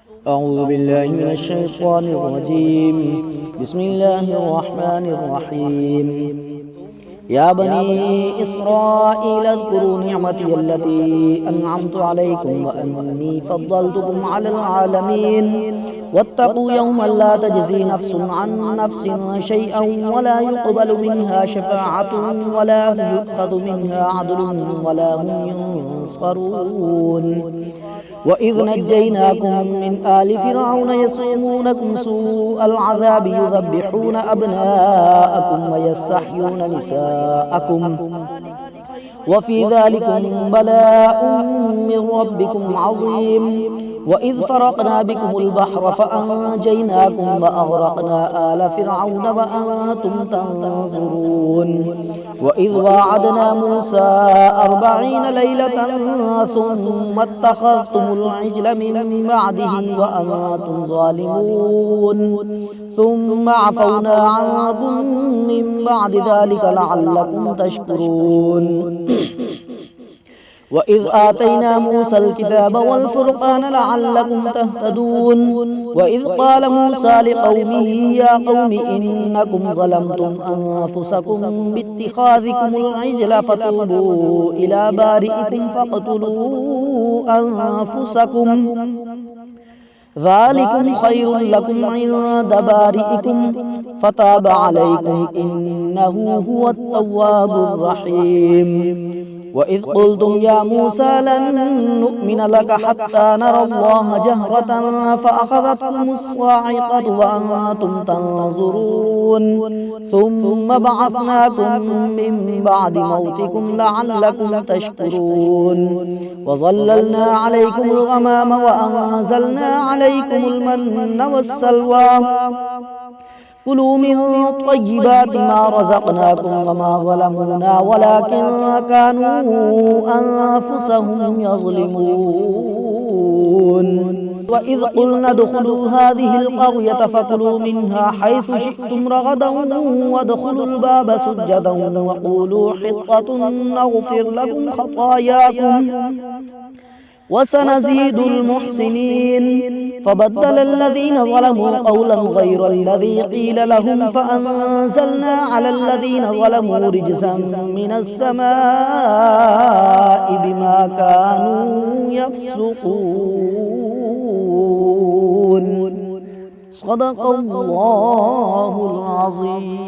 أعوذ بالله من الشيطان الرجيم. بسم الله الرحمن الرحيم. يا بني إسرائيل اذكروا نعمتي التي أنعمت عليكم وأني فضلتكم على العالمين واتقوا يوما لا تجزي نفس عن نفس شيئا ولا يقبل منها شفاعة ولا يؤخذ منها عدل ولا هم ينصرون. وإذ نجيناكم من آل فرعون يسومونكم سوء العذاب يذبحون أبناءكم ويستحيون نساءكم وفي ذلكم بلاء من ربكم عظيم. وإذ فرقنا بكم البحر فأنجيناكم وأغرقنا آل فرعون وأنتم تنظرون. وإذ واعدنا موسى 40 ليلة ثم اتخذتم العجل من بعده وأنتم ظالمون ثم عفونا عنكم من بعد ذلك لعلكم تشكرون. وإذ آتينا موسى الكتاب والفرقان لعلكم تهتدون. وإذ قال موسى لقومه يا قوم إنكم ظلمتم أنفسكم باتخاذكم العجل فتوبوا إلى بارئكم فاقتلوا أنفسكم ذلكم خير لكم عند بارئكم فتاب عليكم إنه هو التواب الرحيم. وإذ قلتم يا موسى لن نؤمن لك حتى نرى الله جهرة فأخذتكم الصاعقة وأنتم تنظرون ثم بعثناكم من بعد موتكم لعلكم تشكرون. وظللنا عليكم الغمام وأنزلنا عليكم المن والسلوى كلوا من طيبات ما رزقناكم وما ظلمونا ولكن كانوا أنفسهم يظلمون. وإذ قلنا ادخلوا هذه القرية فكلوا منها حيث شئتم رغدا وادخلوا الباب سجدا وقولوا حطة نغفر لكم خطاياكم وسنزيد المحسنين. فبدل الذين ظلموا قولا غير الذي قيل لهم فأنزلنا على الذين ظلموا رجزا من السماء بما كانوا يفسقون. صدق الله العظيم.